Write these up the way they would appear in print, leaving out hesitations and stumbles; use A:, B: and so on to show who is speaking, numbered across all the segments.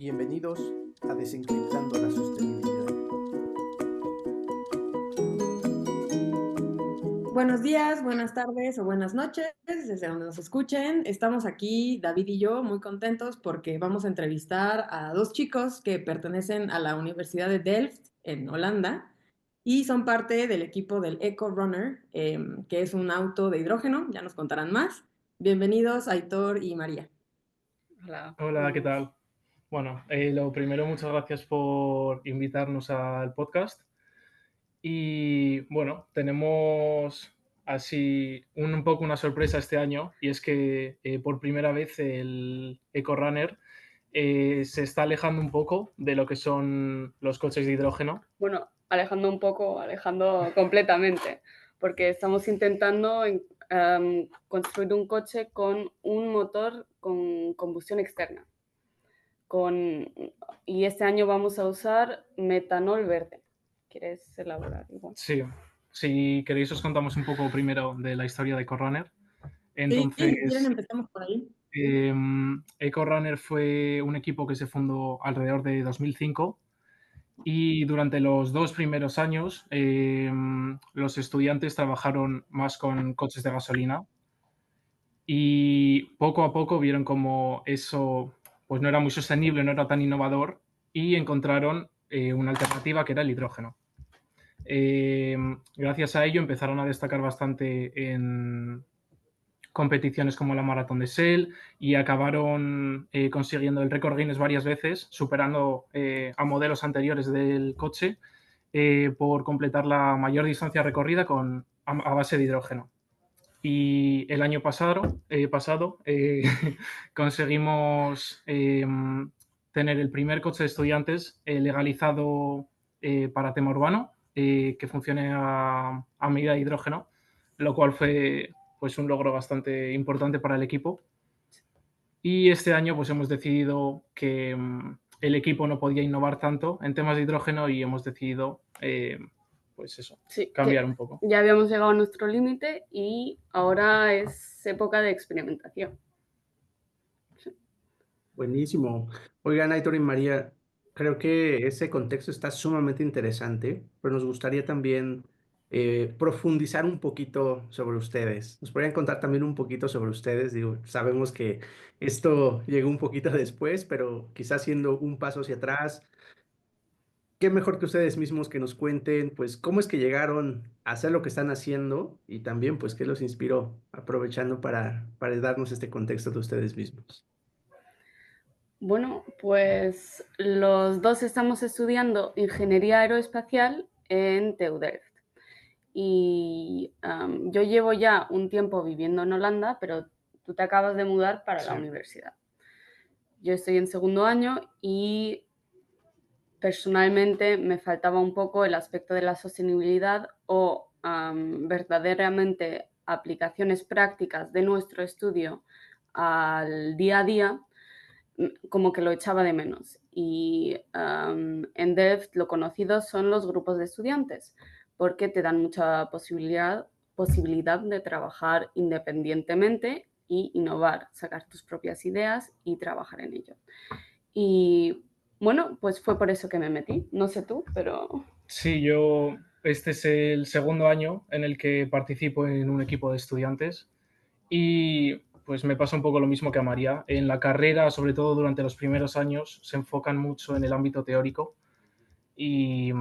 A: Bienvenidos a Desencriptando la Sostenibilidad.
B: Buenos días, buenas tardes o buenas noches, desde donde nos escuchen. Estamos aquí, David y yo, muy contentos porque vamos a entrevistar a dos chicos que pertenecen a la Universidad de Delft, en Holanda, y son parte del equipo del Eco Runner, que es un auto de hidrógeno, ya nos contarán más. Bienvenidos, Aitor y María.
C: Hola.
D: Hola, ¿qué tal? Bueno, lo primero, muchas gracias por invitarnos al podcast. Y bueno, tenemos así un poco una sorpresa este año, y es que por primera vez el EcoRunner se está alejando un poco de lo que son los coches de hidrógeno.
C: Bueno, alejando un poco, alejando completamente, porque estamos intentando construir un coche con un motor con combustión externa. Y este año vamos a usar metanol verde. ¿Quieres elaborar igual?
D: Sí, si queréis os contamos un poco primero de la historia de EcoRunner.
B: Sí, si quieren
D: Entonces,
B: empezamos por ahí.
D: EcoRunner fue un equipo que se fundó alrededor de 2005 y durante los 2 primeros años los estudiantes trabajaron más con coches de gasolina y poco a poco vieron como eso pues no era muy sostenible, no era tan innovador y encontraron una alternativa que era el hidrógeno. Gracias a ello empezaron a destacar bastante en competiciones como la Maratón de Sel y acabaron consiguiendo el récord Guinness varias veces, superando a modelos anteriores del coche por completar la mayor distancia recorrida a base de hidrógeno. Y el año pasado conseguimos tener el primer coche de estudiantes legalizado para tema urbano, que funcione a medida de hidrógeno, lo cual fue pues, un logro bastante importante para el equipo. Y este año pues, hemos decidido que el equipo no podía innovar tanto en temas de hidrógeno y hemos decidido pues eso,
C: Sí,
D: cambiar
C: que
D: un poco.
C: ya habíamos llegado a nuestro límite y ahora es época de experimentación.
A: Buenísimo. Oigan, Aitor y María, creo que ese contexto está sumamente interesante, pero nos gustaría también profundizar un poquito sobre ustedes. ¿Nos podrían contar también un poquito sobre ustedes? Digo, sabemos que esto llegó un poquito después, pero quizás siendo un paso hacia atrás, qué mejor que ustedes mismos que nos cuenten, pues, cómo es que llegaron a hacer lo que están haciendo y también, pues, qué los inspiró, aprovechando para darnos este contexto de ustedes mismos.
C: Bueno, pues los dos estamos estudiando ingeniería aeroespacial en TU Delft. Y yo llevo ya un tiempo viviendo en Holanda, pero tú te acabas de mudar para la
D: Sí.
C: universidad. Yo estoy en segundo año y personalmente me faltaba un poco el aspecto de la sostenibilidad o verdaderamente aplicaciones prácticas de nuestro estudio al día a día, como que lo echaba de menos. Y en Delft lo conocido son los grupos de estudiantes, porque te dan mucha posibilidad de trabajar independientemente y innovar, sacar tus propias ideas y trabajar en ello. Y bueno, pues fue por eso que me metí. No sé tú, pero...
D: Sí, este es el segundo año en el que participo en un equipo de estudiantes y pues me pasa un poco lo mismo que a María. En la carrera, sobre todo durante los primeros años, se enfocan mucho en el ámbito teórico y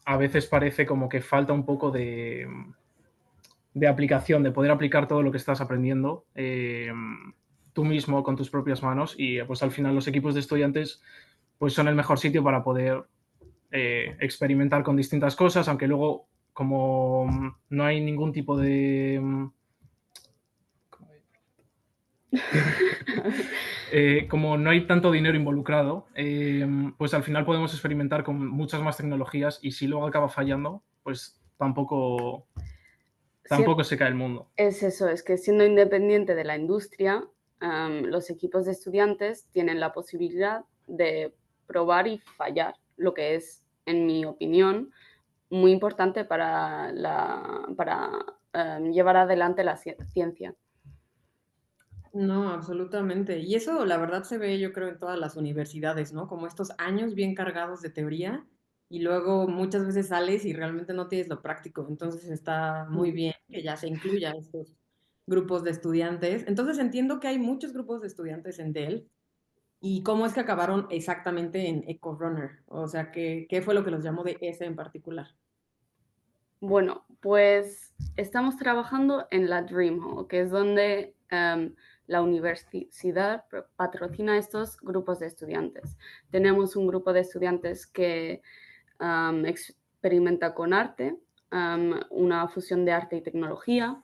D: a veces parece como que falta un poco de aplicación, de poder aplicar todo lo que estás aprendiendo tú mismo con tus propias manos y pues al final los equipos de estudiantes pues son el mejor sitio para poder experimentar con distintas cosas, aunque luego como no hay ningún tipo de como no hay tanto dinero involucrado, pues al final podemos experimentar con muchas más tecnologías y si luego acaba fallando, pues tampoco se cae el mundo.
C: Es eso, es que siendo independiente de la industria, los equipos de estudiantes tienen la posibilidad de probar y fallar, lo que es, en mi opinión, muy importante para llevar adelante la ciencia.
B: No, absolutamente. Y eso, la verdad, se ve, yo creo, en todas las universidades, ¿no? Como estos años bien cargados de teoría y luego muchas veces sales y realmente no tienes lo práctico. Entonces está muy bien que ya se incluya estos grupos de estudiantes. Entonces entiendo que hay muchos grupos de estudiantes en Dell. ¿Y cómo es que acabaron exactamente en EcoRunner? O sea, ¿qué fue lo que los llamó de ese en particular?
C: Bueno, pues estamos trabajando en la Dream Hall, que es donde la universidad patrocina estos grupos de estudiantes. Tenemos un grupo de estudiantes que experimenta con arte, una fusión de arte y tecnología.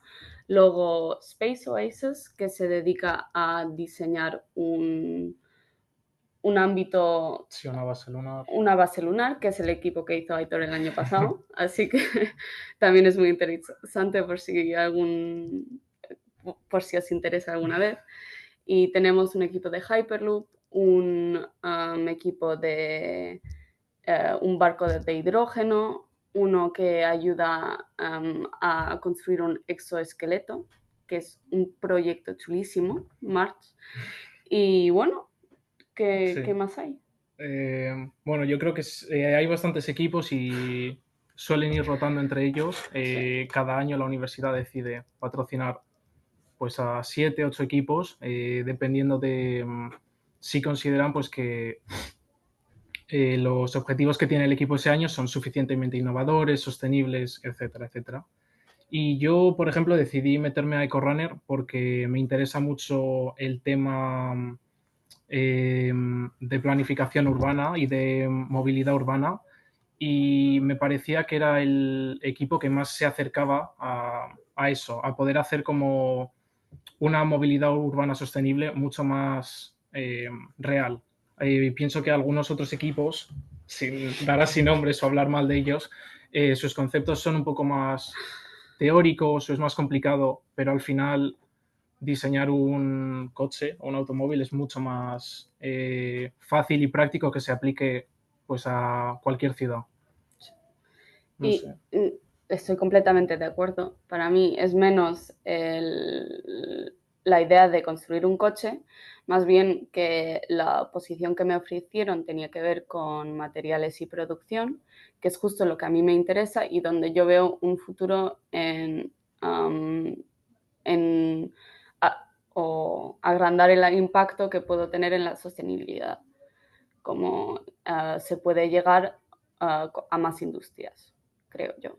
C: Luego Space Oasis, que se dedica a diseñar un ámbito,
D: Sí, una base lunar.
C: una base lunar, que es el equipo que hizo Aitor el año pasado. Así que también es muy interesante por si os interesa alguna vez. Y tenemos un equipo de Hyperloop, un equipo de un barco de hidrógeno, uno que ayuda a construir un exoesqueleto, que es un proyecto chulísimo, March. Y bueno, ¿qué
D: Sí.
C: más hay?
D: Bueno, yo creo que hay bastantes equipos y suelen ir rotando entre ellos. Cada año la universidad decide patrocinar pues a 7, 8 equipos, dependiendo de si consideran pues que los objetivos que tiene el equipo ese año son suficientemente innovadores, sostenibles, etcétera, etcétera. Y yo, por ejemplo, decidí meterme a EcoRunner porque me interesa mucho el tema de planificación urbana y de movilidad urbana, y me parecía que era el equipo que más se acercaba a eso, a poder hacer como una movilidad urbana sostenible mucho más real. Pienso que algunos otros equipos, sin dar así nombres o hablar mal de ellos, sus conceptos son un poco más teóricos o es más complicado, pero al final diseñar un coche o un automóvil es mucho más fácil y práctico que se aplique pues a cualquier ciudad. No
C: Y
D: sé.
C: estoy completamente de acuerdo. Para mí es menos la idea de construir un coche, más bien que la posición que me ofrecieron tenía que ver con materiales y producción, que es justo lo que a mí me interesa y donde yo veo un futuro o agrandar el impacto que puedo tener en la sostenibilidad, como se puede llegar a más industrias, creo yo.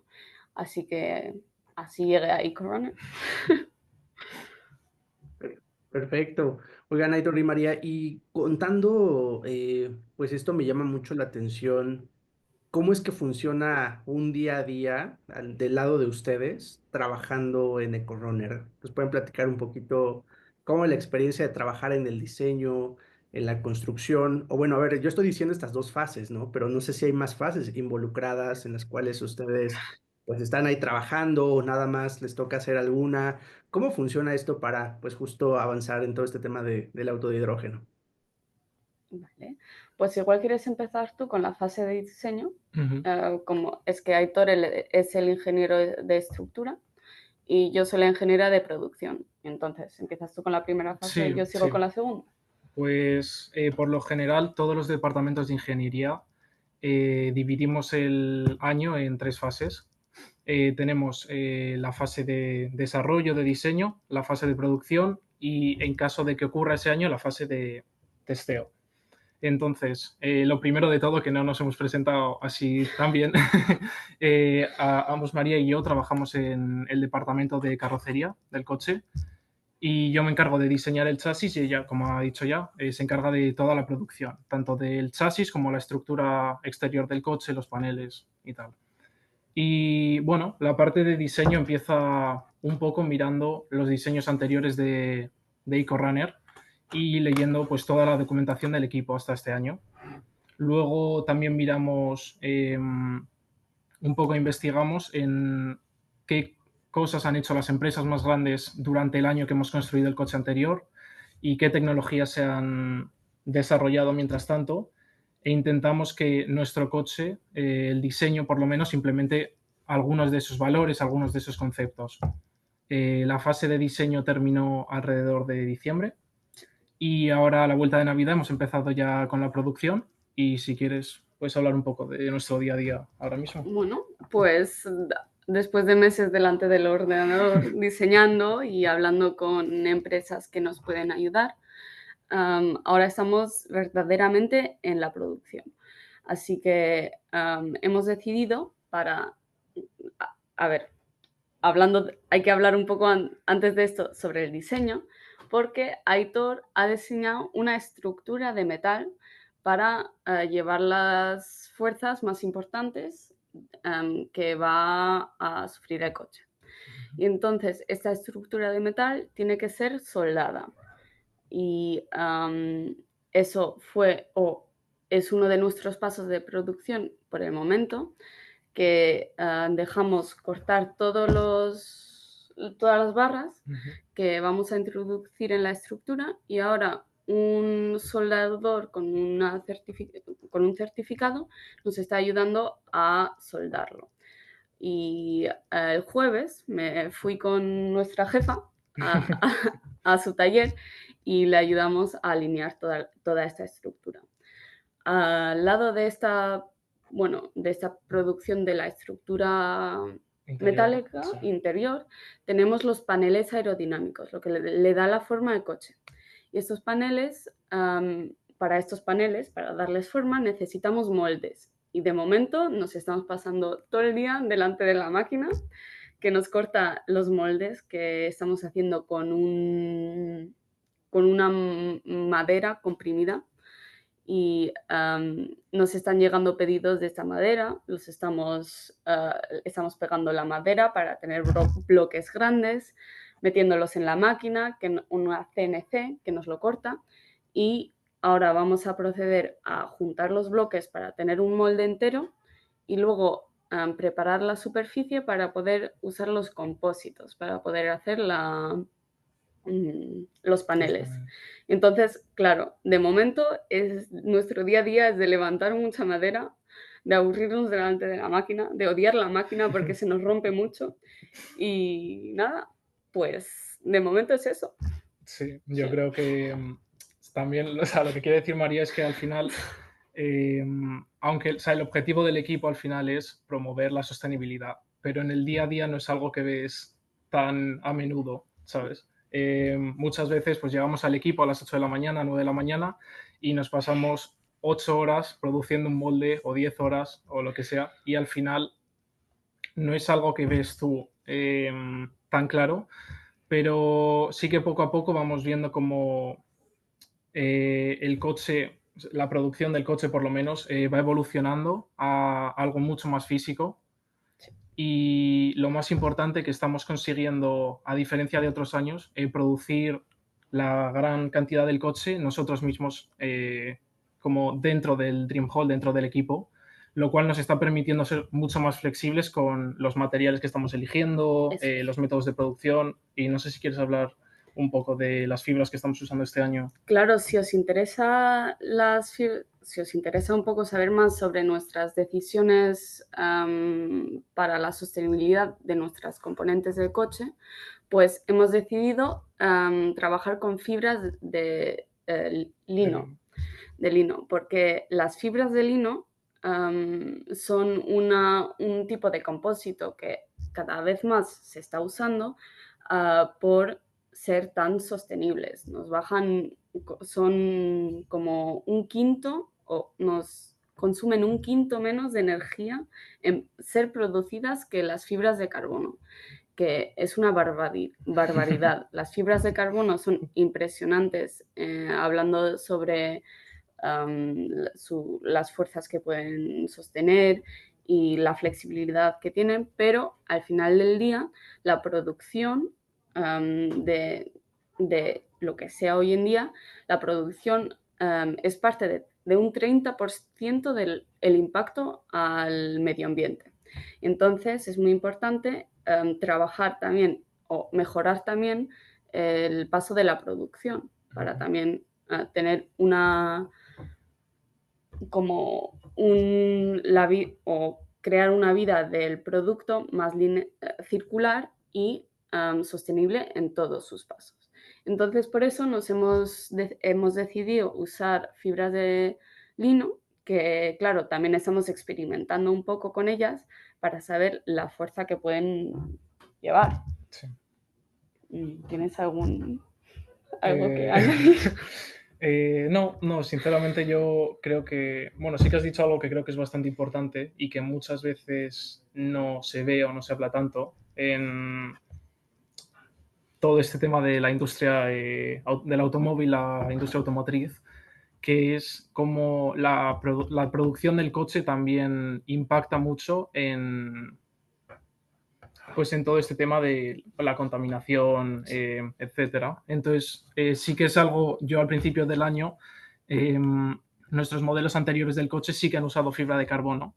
C: Así que así llegué a EcoRunner.
A: Perfecto. Oigan, Aitor y María, y contando, pues esto me llama mucho la atención. ¿Cómo es que funciona un día a día del lado de ustedes trabajando en EcoRunner? ¿Nos pueden platicar un poquito cómo es la experiencia de trabajar en el diseño, en la construcción? O bueno, a ver, yo estoy diciendo estas dos fases, ¿no? Pero no sé si hay más fases involucradas en las cuales ustedes pues están ahí trabajando o nada más les toca hacer alguna. ¿Cómo funciona esto para pues justo avanzar en todo este tema del auto de hidrógeno?
C: Vale. Pues igual quieres empezar tú con la fase de diseño,
D: Uh-huh.
C: como es que Aitor es el ingeniero de estructura y yo soy la ingeniera de producción. Entonces, empiezas tú con la primera fase y
D: Sí,
C: yo sigo
D: sí.
C: con la segunda.
D: Pues por lo general todos los departamentos de ingeniería dividimos el año en 3 fases. Tenemos la fase de desarrollo, de diseño, la fase de producción y, en caso de que ocurra ese año, la fase de testeo. Entonces, lo primero de todo, que no nos hemos presentado así tan bien, ambos, María y yo, trabajamos en el departamento de carrocería del coche y yo me encargo de diseñar el chasis y ella, como ha dicho ya, se encarga de toda la producción, tanto del chasis como la estructura exterior del coche, los paneles y tal. Y bueno, la parte de diseño empieza un poco mirando los diseños anteriores de EcoRunner y leyendo pues toda la documentación del equipo hasta este año. Luego también miramos, un poco investigamos en qué cosas han hecho las empresas más grandes durante el año que hemos construido el coche anterior y qué tecnologías se han desarrollado mientras tanto, e intentamos que nuestro coche, el diseño por lo menos, implemente algunos de esos valores, algunos de esos conceptos. La fase de diseño terminó alrededor de diciembre y ahora a la vuelta de Navidad hemos empezado ya con la producción y si quieres puedes hablar un poco de nuestro día a día ahora mismo.
C: Bueno, pues después de meses delante del ordenador diseñando y hablando con empresas que nos pueden ayudar, ahora estamos verdaderamente en la producción. Así que hemos decidido a ver, hay que hablar un poco antes de esto sobre el diseño, porque Aitor ha diseñado una estructura de metal para llevar las fuerzas más importantes que va a sufrir el coche. Y entonces esta estructura de metal tiene que ser soldada. Y eso fue o es uno de nuestros pasos de producción por el momento, que dejamos cortar todas las barras que vamos a introducir en la estructura y ahora un soldador con un certificado nos está ayudando a soldarlo. Y el jueves me fui con nuestra jefa a su taller y le ayudamos a alinear toda esta estructura. Al lado de esta producción de la estructura metálica interior, tenemos los paneles aerodinámicos, lo que le da la forma al coche. Y estos paneles, para darles forma, necesitamos moldes. Y de momento nos estamos pasando todo el día delante de la máquina que nos corta los moldes que estamos haciendo con una madera comprimida. Y nos están llegando pedidos de esta madera, estamos pegando la madera para tener bloques grandes, metiéndolos en la máquina, una CNC que nos lo corta, y ahora vamos a proceder a juntar los bloques para tener un molde entero y luego preparar la superficie para poder usar los compósitos, para poder hacer los paneles. Entonces, claro, de momento nuestro día a día es de levantar mucha madera, de aburrirnos delante de la máquina, de odiar la máquina porque se nos rompe mucho y nada, pues de momento es eso.
D: Sí, yo creo que también, o sea, lo que quiere decir María es que al final, aunque o sea, el objetivo del equipo al final es promover la sostenibilidad, pero en el día a día no es algo que ves tan a menudo, ¿sabes? Muchas veces pues llegamos al equipo a las 8 de la mañana, 9 de la mañana y nos pasamos 8 horas produciendo un molde o 10 horas o lo que sea y al final no es algo que ves tú tan claro, pero sí que poco a poco vamos viendo cómo el coche, la producción del coche por lo menos, va evolucionando a algo mucho más físico. Y lo más importante que estamos consiguiendo, a diferencia de otros años, producir la gran cantidad del coche nosotros mismos como dentro del Dream Hall, dentro del equipo, lo cual nos está permitiendo ser mucho más flexibles con los materiales que estamos eligiendo, los métodos de producción. Y no sé si quieres hablar un poco de las fibras que estamos usando este año.
C: Claro, si os interesa un poco saber más sobre nuestras decisiones para la sostenibilidad de nuestras componentes del coche, pues hemos decidido trabajar con fibras de lino, porque las fibras de lino son un tipo de compósito que cada vez más se está usando por ser tan sostenibles. Son como un quinto o nos consumen un quinto menos de energía en ser producidas que las fibras de carbono, que es una barbaridad. Las fibras de carbono son impresionantes, hablando sobre las fuerzas que pueden sostener y la flexibilidad que tienen, pero al final del día la producción de lo que sea hoy en día, la producción es parte de un 30% del impacto al medio ambiente. Entonces es muy importante trabajar también o mejorar también el paso de la producción para también tener o crear una vida del producto más circular y sostenible en todos sus pasos. Entonces, por eso hemos decidido usar fibras de lino, que claro, también estamos experimentando un poco con ellas para saber la fuerza que pueden llevar.
D: Sí.
C: ¿Tienes algo que
D: Eh,
C: añadir?
D: no, sinceramente yo creo que, bueno, sí que has dicho algo que creo que es bastante importante y que muchas veces no se ve o no se habla tanto en todo este tema de la industria del automóvil, la industria automotriz, que es como la producción del coche también impacta mucho pues en todo este tema de la contaminación, etcétera. Entonces, sí que es algo, yo al principio del año, nuestros modelos anteriores del coche sí que han usado fibra de carbono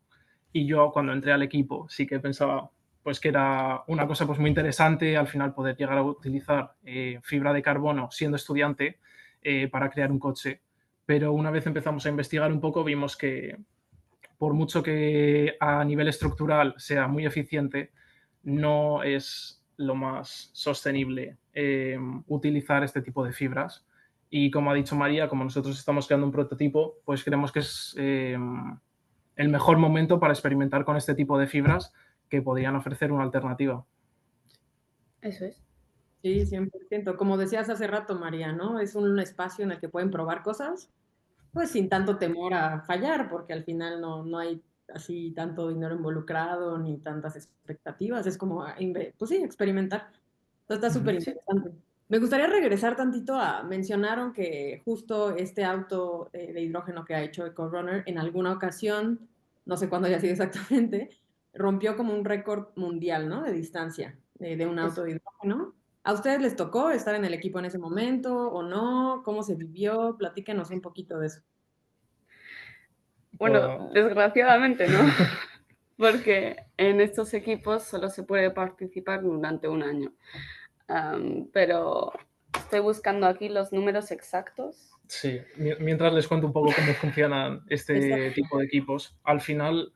D: y yo cuando entré al equipo sí que pensaba pues que era una cosa pues muy interesante al final poder llegar a utilizar fibra de carbono siendo estudiante para crear un coche. Pero una vez empezamos a investigar un poco vimos que por mucho que a nivel estructural sea muy eficiente, no es lo más sostenible utilizar este tipo de fibras. Y como ha dicho María, como nosotros estamos creando un prototipo, pues creemos que es el mejor momento para experimentar con este tipo de fibras que podrían ofrecer una alternativa.
C: Eso es.
B: Sí, 100%. Como decías hace rato, María, ¿no? Es un espacio en el que pueden probar cosas, pues sin tanto temor a fallar, porque al final no hay así tanto dinero involucrado ni tantas expectativas. Es como, pues sí, experimentar. Entonces está súper
C: Sí.
B: interesante. Me gustaría regresar tantito mencionaron que justo este auto de hidrógeno que ha hecho EcoRunner en alguna ocasión, no sé cuándo haya sido exactamente, rompió como un récord mundial, ¿no? De distancia de un auto de hidrógeno. ¿A ustedes les tocó estar en el equipo en ese momento o no? ¿Cómo se vivió? Platíquenos un poquito de eso.
C: Bueno, desgraciadamente no, porque en estos equipos solo se puede participar durante un año. Pero estoy buscando aquí los números exactos.
D: Sí, mientras les cuento un poco cómo funcionan este
B: Exacto.
D: tipo de equipos, al final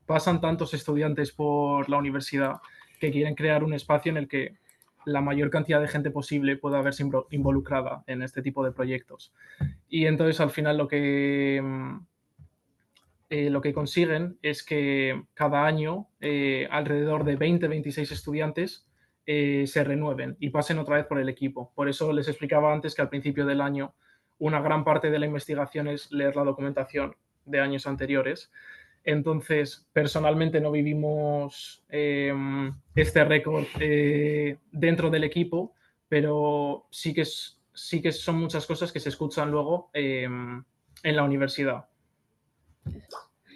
D: pasan tantos estudiantes por la universidad que quieren crear un espacio en el que la mayor cantidad de gente posible pueda verse involucrada en este tipo de proyectos. Y entonces al final lo que consiguen es que cada año alrededor de 20-26 estudiantes se renueven y pasen otra vez por el equipo. Por eso les explicaba antes que al principio del año una gran parte de la investigación es leer la documentación de años anteriores. Entonces, personalmente no vivimos este récord dentro del equipo, pero sí que son muchas cosas que se escuchan luego en la universidad.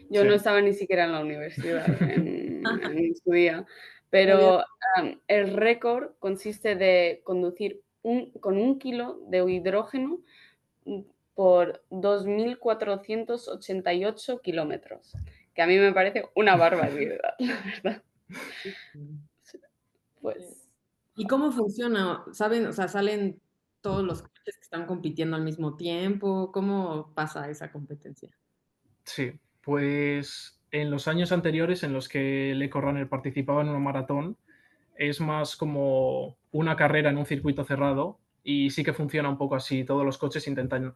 C: Yo
D: Sí.
C: no estaba ni siquiera en la universidad en su día, pero el récord consiste de conducir con 1 kilo de hidrógeno por 2.488 kilómetros, que a mí me parece una barbaridad, la verdad. Pues
B: ¿Y cómo funciona? ¿Saben? O sea, ¿salen todos los coches que están compitiendo al mismo tiempo? ¿Cómo pasa esa competencia?
D: Sí, pues en los años anteriores en los que el EcoRunner participaba en una maratón, es más como una carrera en un circuito cerrado y sí que funciona un poco así. Todos los coches intentan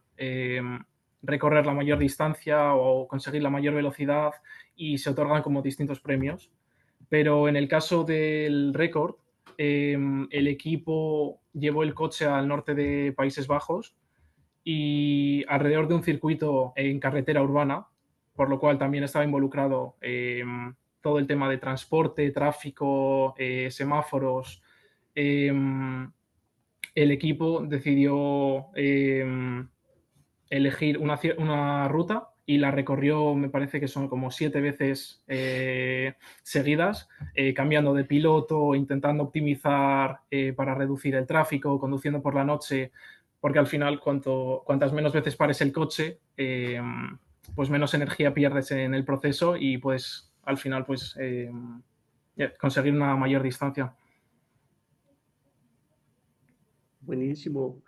D: recorrer la mayor distancia o conseguir la mayor velocidad y se otorgan como distintos premios. Pero en el caso del récord, el equipo llevó el coche al norte de Países Bajos y alrededor de un circuito en carretera urbana, por lo cual también estaba involucrado todo el tema de transporte, tráfico, semáforos. El equipo decidió elegir una ruta y la recorrió, me parece que son como 7 veces seguidas, cambiando de piloto, intentando optimizar para reducir el tráfico, conduciendo por la noche, porque al final cuantas menos veces pares el coche, pues menos energía pierdes en el proceso y pues al final pues conseguir una mayor distancia.
A: Buenísimo.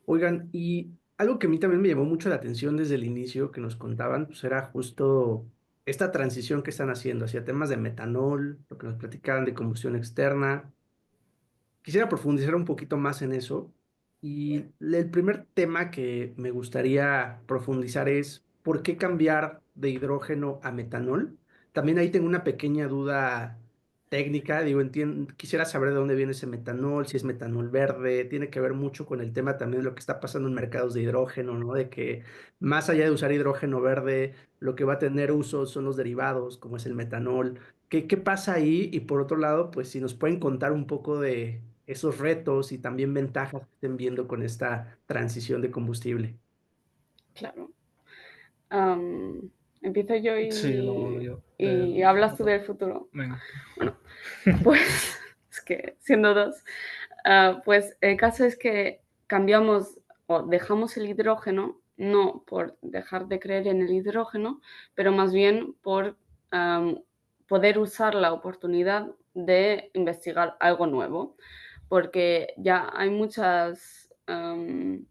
A: Oigan, y algo que a mí también me llamó mucho la atención desde el inicio que nos contaban, pues era justo esta transición que están haciendo hacia temas de metanol, lo que nos platicaban de combustión externa. quisiera profundizar un poquito más en eso. Y el primer tema que me gustaría profundizar es ¿por qué cambiar de hidrógeno a metanol? También ahí tengo una pequeña duda técnica, digo, quisiera saber de dónde viene ese metanol, si es metanol verde, tiene que ver mucho con el tema también de lo que está pasando en mercados de hidrógeno, ¿no? De que más allá de usar hidrógeno verde, lo que va a tener uso son los derivados, como es el metanol. ¿Qué pasa ahí? Y por otro lado, pues si nos pueden contar un poco de esos retos y también ventajas que estén viendo con esta transición de combustible.
C: Claro. Empiezo yo
D: Sí, luego hablo yo.
C: y hablas tú del futuro.
D: Venga.
C: Bueno, pues es que siendo dos, pues el caso es que cambiamos o dejamos el hidrógeno, no por dejar de creer en el hidrógeno, pero más bien por poder usar la oportunidad de investigar algo nuevo, porque ya hay muchas, en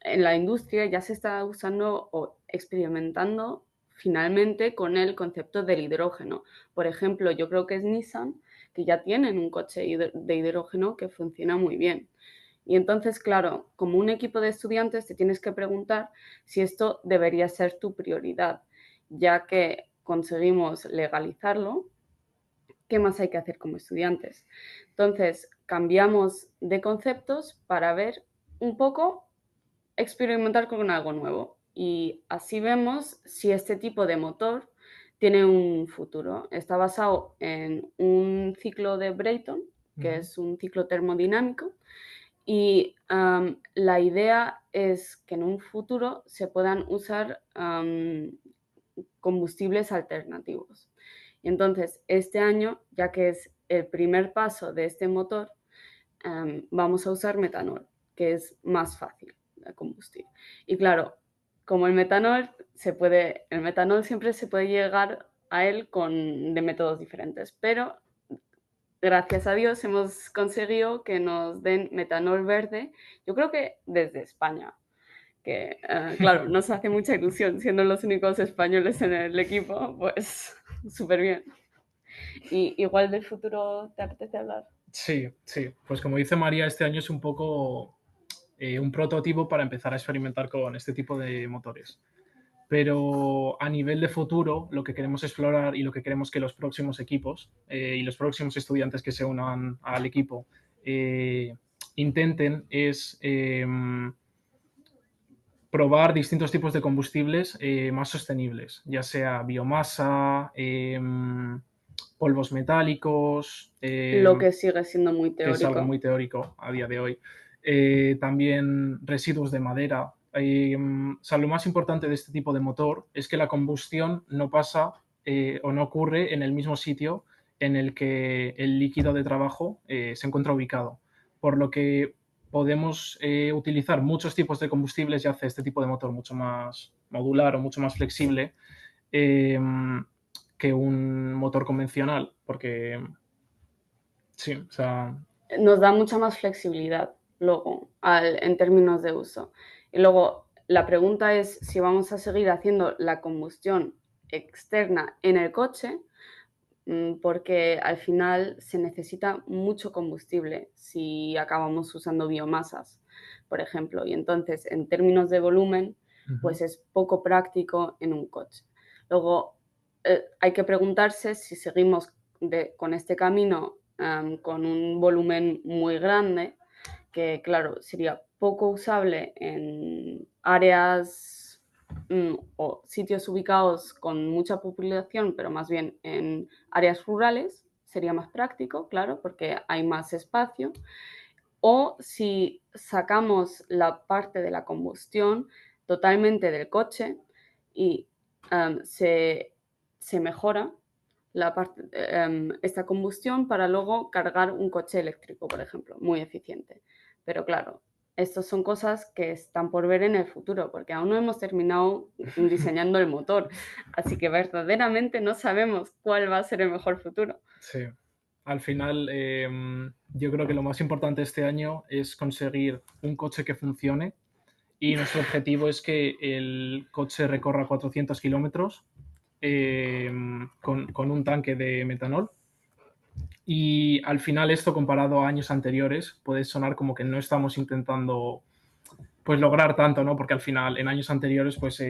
C: la industria ya se está usando o experimentando finalmente con el concepto del hidrógeno. Por ejemplo, yo creo que es Nissan, que ya tienen un coche de hidrógeno que funciona muy bien. Y entonces, claro, como un equipo de estudiantes te tienes que preguntar si esto debería ser tu prioridad, ya que conseguimos legalizarlo, ¿qué más hay que hacer como estudiantes? Entonces, cambiamos de conceptos para ver un poco, experimentar con algo nuevo. Y así vemos si este tipo de motor tiene un futuro. Está basado en un ciclo de Brayton, que es un ciclo termodinámico, y la idea es que en un futuro se puedan usar combustibles alternativos. Y entonces, este año, ya que es el primer paso de este motor, vamos a usar metanol, que es más fácil de combustir. Y claro, como el metanol siempre se puede llegar a él de métodos diferentes, pero gracias a Dios hemos conseguido que nos den metanol verde, yo creo que desde España, que claro, nos hace mucha ilusión siendo los únicos españoles en el equipo, pues súper bien. ¿Y igual del futuro te apetece hablar?
D: Sí, sí. Pues como dice María, este año es un poco un prototipo para empezar a experimentar con este tipo de motores. Pero a nivel de futuro, lo que queremos explorar y lo que queremos que los próximos equipos y los próximos estudiantes que se unan al equipo intenten es probar distintos tipos de combustibles más sostenibles, ya sea biomasa, polvos metálicos,
C: Lo que sigue siendo muy
D: que es algo
C: teórico.
D: muy teórico a día de hoy. También residuos de madera. O sea, lo más importante de este tipo de motor es que la combustión no pasa o no ocurre en el mismo sitio en el que el líquido de trabajo se encuentra ubicado. Por lo que podemos utilizar muchos tipos de combustibles y hace este tipo de motor mucho más modular o mucho más flexible que un motor convencional, porque sí, o sea,
C: Nos da mucha más flexibilidad luego en términos de uso. Y luego la pregunta es si vamos a seguir haciendo la combustión externa en el coche, porque al final se necesita mucho combustible si acabamos usando biomasas, por ejemplo. Y entonces, en términos de volumen, pues es poco práctico en un coche. Luego, hay que preguntarse si seguimos con este camino con un volumen muy grande, que claro, sería poco usable en áreas o sitios ubicados con mucha población, pero más bien en áreas rurales, sería más práctico, claro, porque hay más espacio. O si sacamos la parte de la combustión totalmente del coche y se mejora esta combustión para luego cargar un coche eléctrico, por ejemplo, muy eficiente. Pero claro, estas son cosas que están por ver en el futuro, porque aún no hemos terminado diseñando el motor, así que verdaderamente no sabemos cuál va a ser el mejor futuro.
D: Sí. Al final, yo creo que lo más importante este año es conseguir un coche que funcione y nuestro objetivo es que el coche recorra 400 kilómetros con un tanque de metanol Y al final esto, comparado a años anteriores, puede sonar como que no estamos intentando pues lograr tanto, ¿no? Porque al final, en años anteriores, pues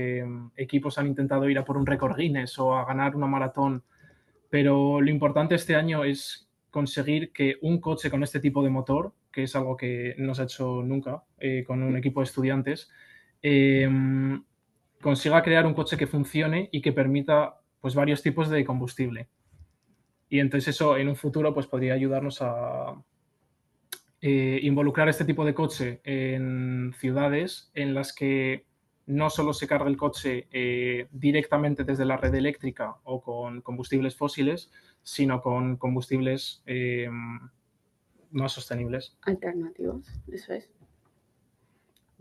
D: equipos han intentado ir a por un récord Guinness o a ganar una maratón, pero lo importante este año es conseguir que un coche con este tipo de motor, que es algo que no se ha hecho nunca con un equipo de estudiantes, eh, consiga crear un coche que funcione y que permita pues varios tipos de combustible. Y entonces eso en un futuro pues podría ayudarnos a involucrar este tipo de coche en ciudades en las que no solo se carga el coche directamente desde la red eléctrica o con combustibles fósiles, sino con combustibles más sostenibles.
C: Alternativos, eso es.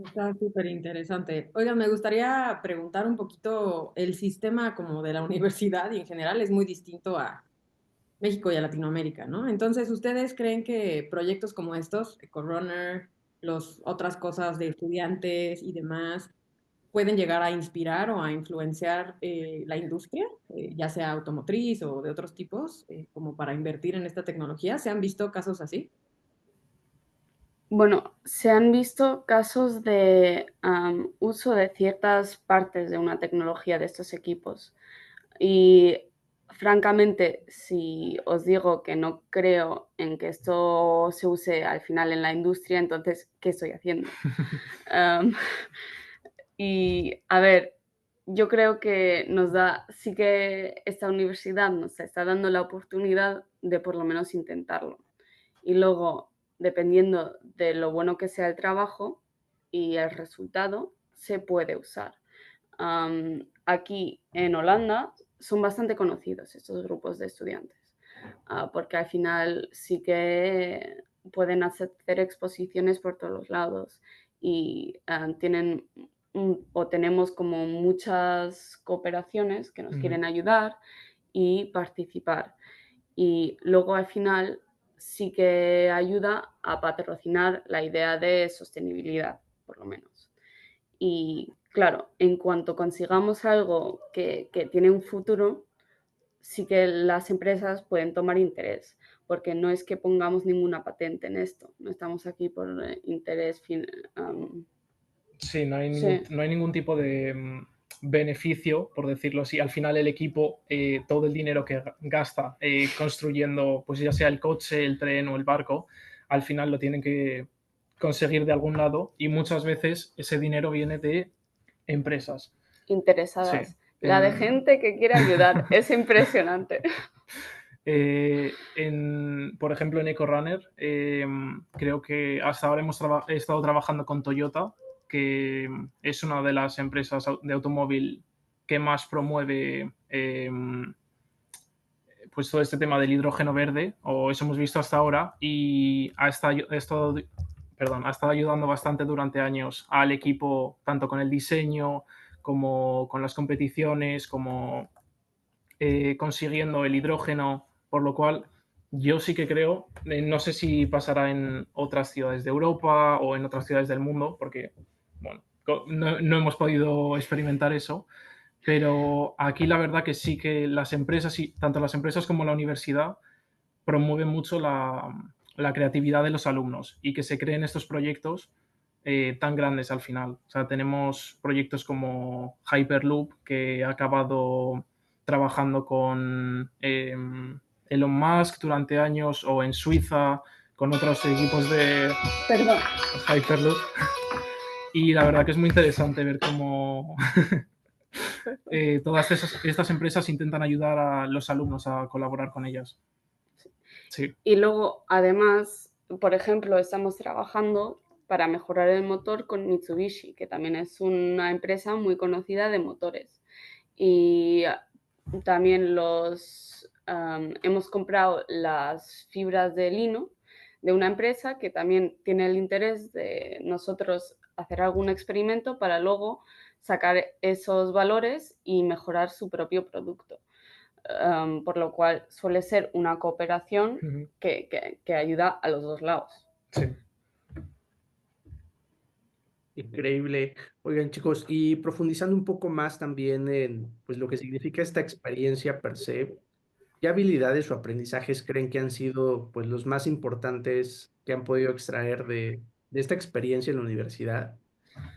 B: Está súper interesante. Oigan, me gustaría preguntar un poquito, el sistema como de la universidad y en general es muy distinto a México y a Latinoamérica, ¿no? Entonces, ¿ustedes creen que proyectos como estos, EcoRunner, los otras cosas de estudiantes y demás, pueden llegar a inspirar o a influenciar la industria, ya sea automotriz o de otros tipos, como para invertir en esta tecnología? ¿Se han visto casos así?
C: Bueno, se han visto casos de uso de ciertas partes de una tecnología de estos equipos y francamente, si os digo que no creo en que esto se use al final en la industria, entonces, ¿qué estoy haciendo? Um, y a ver, yo creo que sí que esta universidad nos está dando la oportunidad de por lo menos intentarlo. Y luego, dependiendo de lo bueno que sea el trabajo y el resultado, se puede usar. Aquí en Holanda son bastante conocidos estos grupos de estudiantes, porque al final sí que pueden hacer exposiciones por todos los lados y tenemos como muchas cooperaciones que nos quieren ayudar y participar. Y luego al final sí que ayuda a patrocinar la idea de sostenibilidad, por lo menos. Y claro, en cuanto consigamos algo que tiene un futuro, sí que las empresas pueden tomar interés, porque no es que pongamos ninguna patente en esto, no estamos aquí por interés.
D: Sí,
C: Sí,
D: no hay ningún tipo de beneficio, por decirlo así. Al final el equipo, todo el dinero que gasta construyendo, pues ya sea el coche, el tren o el barco, al final lo tienen que conseguir de algún lado y muchas veces ese dinero viene de empresas. Sí.
C: interesadas. La de gente que quiere ayudar, es impresionante.
D: Por ejemplo, en EcoRunner, creo que hasta ahora he estado trabajando con Toyota, que es una de las empresas de automóvil que más promueve pues todo este tema del hidrógeno verde, o eso hemos visto hasta ahora, y ha estado ayudando bastante durante años al equipo, tanto con el diseño como con las competiciones, como consiguiendo el hidrógeno, por lo cual yo sí que creo, no sé si pasará en otras ciudades de Europa o en otras ciudades del mundo, porque bueno, no hemos podido experimentar eso, pero aquí la verdad que sí que las empresas, tanto las empresas como la universidad, promueven mucho la creatividad de los alumnos y que se creen estos proyectos tan grandes al final. O sea, tenemos proyectos como Hyperloop, que ha acabado trabajando con Elon Musk durante años, o en Suiza con otros equipos de
C: Perdón.
D: Hyperloop. Y la verdad que es muy interesante ver cómo todas estas empresas intentan ayudar a los alumnos a colaborar con ellas. Sí.
C: Y luego, además, por ejemplo, estamos trabajando para mejorar el motor con Mitsubishi, que también es una empresa muy conocida de motores. Y también hemos comprado las fibras de lino de una empresa que también tiene el interés de nosotros hacer algún experimento para luego sacar esos valores y mejorar su propio producto. Por lo cual suele ser una cooperación que ayuda a los dos lados.
D: Sí.
A: Increíble. Oigan, chicos, y profundizando un poco más también en pues, lo que significa esta experiencia per se, ¿qué habilidades o aprendizajes creen que han sido pues, los más importantes que han podido extraer de esta experiencia en la universidad?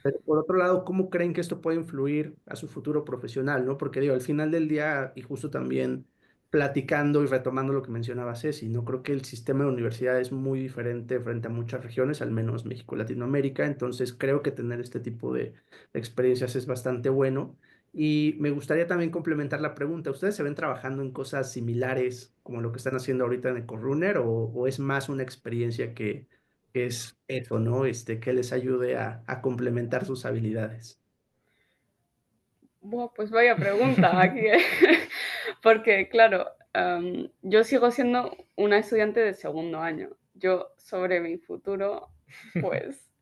A: Pero por otro lado, ¿cómo creen que esto puede influir a su futuro profesional, ¿no? Porque digo, al final del día, y justo también platicando y retomando lo que mencionaba Ceci, ¿no? Creo que el sistema de universidad es muy diferente frente a muchas regiones, al menos México y Latinoamérica, entonces creo que tener este tipo de experiencias es bastante bueno. Y me gustaría también complementar la pregunta, ¿ustedes se ven trabajando en cosas similares como lo que están haciendo ahorita en EcoRunner o es más una experiencia que es eso, ¿no? Que les ayude a complementar sus habilidades.
C: Buah, pues vaya pregunta aquí, ¿eh? Porque, claro, yo sigo siendo una estudiante de segundo año. Yo sobre mi futuro, pues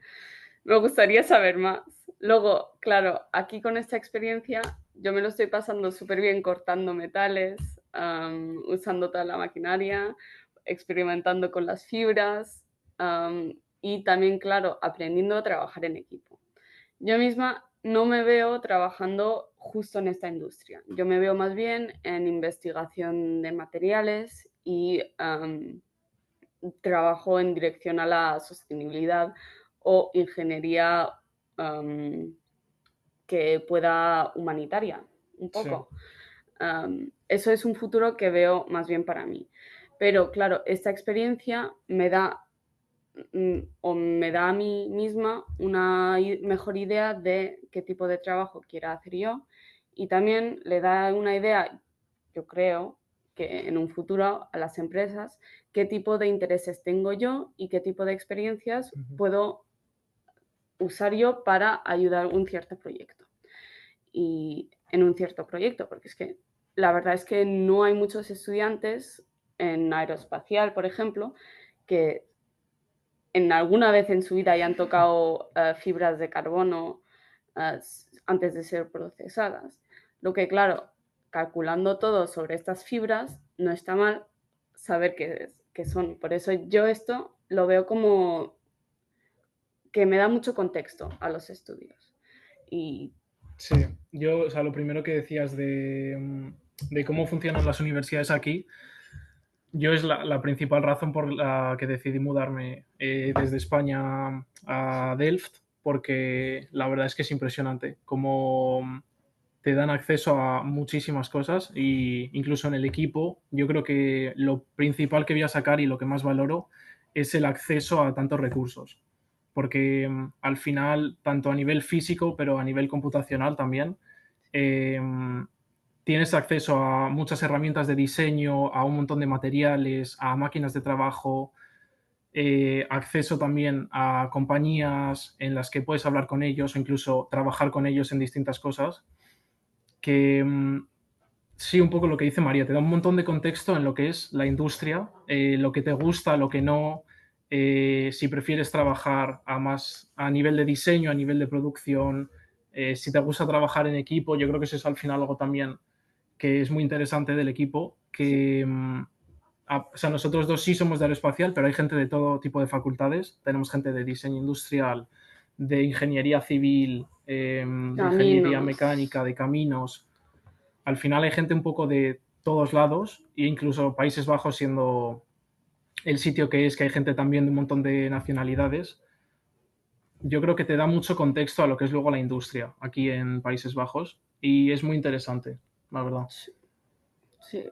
C: me gustaría saber más. Luego, claro, aquí con esta experiencia yo me lo estoy pasando súper bien cortando metales, usando toda la maquinaria, experimentando con las fibras, y también, claro, aprendiendo a trabajar en equipo. Yo misma no me veo trabajando justo en esta industria. Yo me veo más bien en investigación de materiales y trabajo en dirección a la sostenibilidad o ingeniería que pueda humanitaria, un
D: Sí,
C: poco. Eso es un futuro que veo más bien para mí. Pero claro, esta experiencia me da o me da a mí misma una mejor idea de qué tipo de trabajo quiera hacer yo y también le da una idea, yo creo, que en un futuro a las empresas, qué tipo de intereses tengo yo y qué tipo de experiencias puedo usar yo para ayudar un cierto proyecto. Y en un cierto proyecto, porque es que la verdad es que no hay muchos estudiantes en aeroespacial, por ejemplo, que en alguna vez en su vida hayan tocado fibras de carbono antes de ser procesadas. Lo que, claro, calculando todo sobre estas fibras, no está mal saber qué son. Por eso yo esto lo veo como que me da mucho contexto a los estudios. Y
D: sí. Yo, o sea, lo primero que decías de cómo funcionan las universidades aquí, yo es la principal razón por la que decidí mudarme desde España a Delft, porque la verdad es que es impresionante cómo te dan acceso a muchísimas cosas y incluso en el equipo yo creo que lo principal que voy a sacar y lo que más valoro es el acceso a tantos recursos, porque al final, tanto a nivel físico, pero a nivel computacional también, eh, tienes acceso a muchas herramientas de diseño, a un montón de materiales, a máquinas de trabajo, acceso también a compañías en las que puedes hablar con ellos o incluso trabajar con ellos en distintas cosas, que sí, un poco lo que dice María, te da un montón de contexto en lo que es la industria, lo que te gusta, lo que no, si prefieres trabajar más a nivel de diseño, a nivel de producción, si te gusta trabajar en equipo, yo creo que eso es al final algo también que es muy interesante del equipo, que o sea, nosotros dos sí somos de aeroespacial, pero hay gente de todo tipo de facultades. Tenemos gente de diseño industrial, de ingeniería civil, de ingeniería
C: caminos.
D: mecánica, de caminos. Al final hay gente un poco de todos lados e incluso Países Bajos siendo el sitio que es, que hay gente también de un montón de nacionalidades. Yo creo que te da mucho contexto a lo que es luego la industria aquí en Países Bajos y es muy interesante, la verdad.
C: Sí,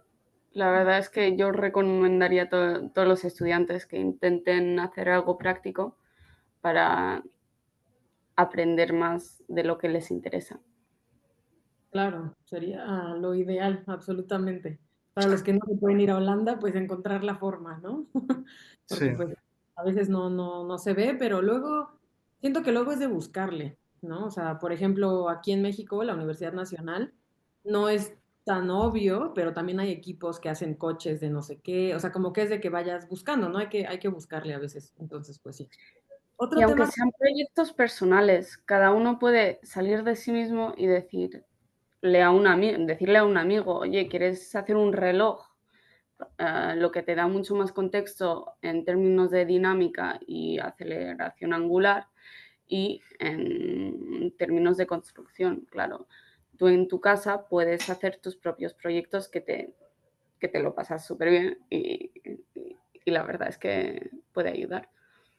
C: la verdad es que yo recomendaría a todos los estudiantes que intenten hacer algo práctico para aprender más de lo que les interesa.
B: Claro, sería lo ideal, absolutamente. Para los que no se pueden ir a Holanda, pues encontrar la forma, ¿no?
D: Sí,
B: Porque pues a veces no se ve, pero luego siento que luego es de buscarle, ¿no? O sea, por ejemplo, aquí en México, la Universidad Nacional no es tan obvio, pero también hay equipos que hacen coches de no sé qué, o sea, como que es de que vayas buscando, ¿no? Hay que buscarle a veces, entonces, pues sí.
C: Y
B: Otro
C: aunque
B: tema,
C: sean proyectos personales, cada uno puede salir de sí mismo y decirle a un amigo, oye, ¿quieres hacer un reloj? Lo que te da mucho más contexto en términos de dinámica y aceleración angular y en términos de construcción, claro. Tú en tu casa puedes hacer tus propios proyectos que te que te lo pasas súper bien y la verdad es que puede ayudar.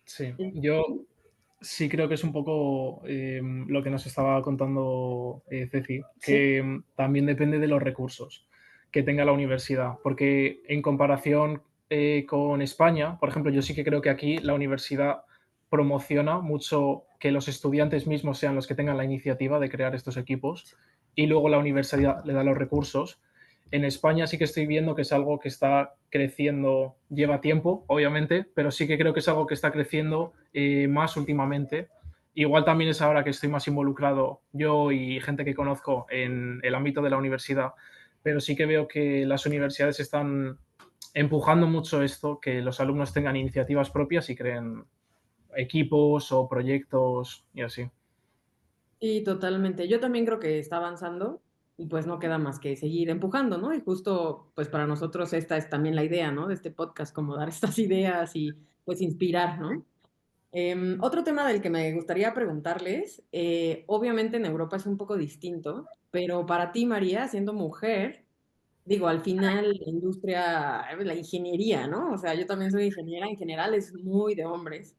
D: Sí, yo sí creo que es un poco lo que nos estaba contando Ceci, que también depende de los recursos que tenga la universidad, porque en comparación con España, por ejemplo, yo sí que creo que aquí la universidad promociona mucho que los estudiantes mismos sean los que tengan la iniciativa de crear estos equipos y luego la universidad le da los recursos. En España sí que estoy viendo que es algo que está creciendo, lleva tiempo, obviamente, pero sí que creo que es algo que está creciendo más últimamente. Igual también es ahora que estoy más involucrado yo y gente que conozco en el ámbito de la universidad, pero sí que veo que las universidades están empujando mucho esto, que los alumnos tengan iniciativas propias y creen equipos o proyectos y así.
B: Sí, totalmente. Yo también creo que está avanzando y pues no queda más que seguir empujando, ¿no? Y justo pues para nosotros esta es también la idea, ¿no? De este podcast, como dar estas ideas y pues inspirar, ¿no? Otro tema del que me gustaría preguntarles, obviamente en Europa es un poco distinto, pero para ti, María, siendo mujer, digo, al final la industria, la ingeniería, ¿no? O sea, yo también soy ingeniera, en general es muy de hombres.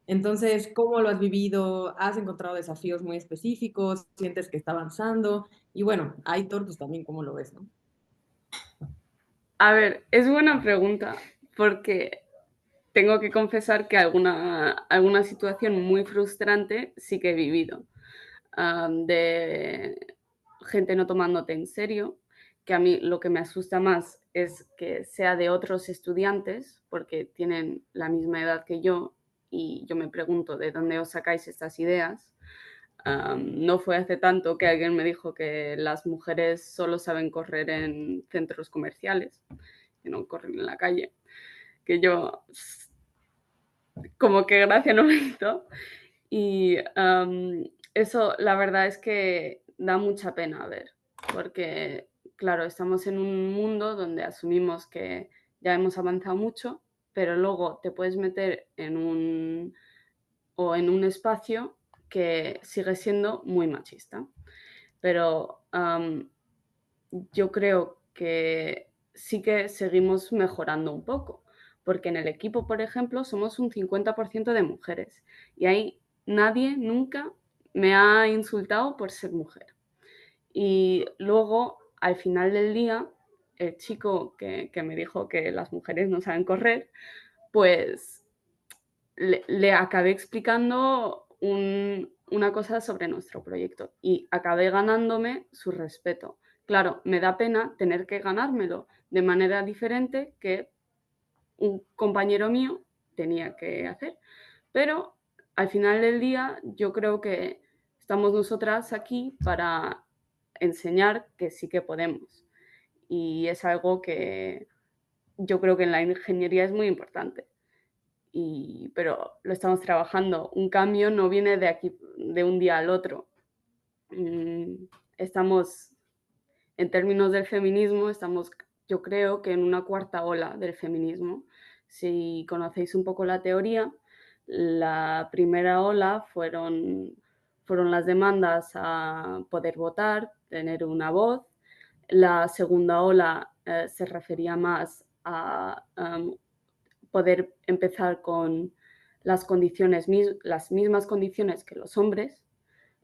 B: Entonces, ¿cómo lo has vivido? ¿Has encontrado desafíos muy específicos? ¿Sientes que está avanzando? Y bueno, Aitor, pues también, ¿cómo lo ves, no?
C: A ver, es buena pregunta porque tengo que confesar que alguna situación muy frustrante sí que he vivido. De gente no tomándote en serio, que a mí lo que me asusta más es que sea de otros estudiantes, porque tienen la misma edad que yo y yo me pregunto de dónde os sacáis estas ideas. No fue hace tanto que alguien me dijo que las mujeres solo saben correr en centros comerciales, que no corren en la calle, que yo como que gracia no me hizo. Y eso la verdad es que da mucha pena ver, porque claro, estamos en un mundo donde asumimos que ya hemos avanzado mucho, pero luego te puedes meter en un espacio que sigue siendo muy machista. Pero yo creo que sí que seguimos mejorando un poco, porque en el equipo, por ejemplo, somos un 50% de mujeres y ahí nadie nunca me ha insultado por ser mujer. Y luego, al final del día, el chico que me dijo que las mujeres no saben correr, pues le acabé explicando una cosa sobre nuestro proyecto y acabé ganándome su respeto. Claro, me da pena tener que ganármelo de manera diferente que un compañero mío tenía que hacer. Pero al final del día yo creo que estamos nosotras aquí para enseñar que sí que podemos. Y es algo que yo creo que en la ingeniería es muy importante. Pero lo estamos trabajando. Un cambio no viene de aquí, de un día al otro. Estamos, en términos del feminismo, estamos, yo creo que en una cuarta ola del feminismo. Si conocéis un poco la teoría, la primera ola fueron las demandas a poder votar, tener una voz. La segunda ola se refería más a poder empezar con las mismas condiciones que los hombres.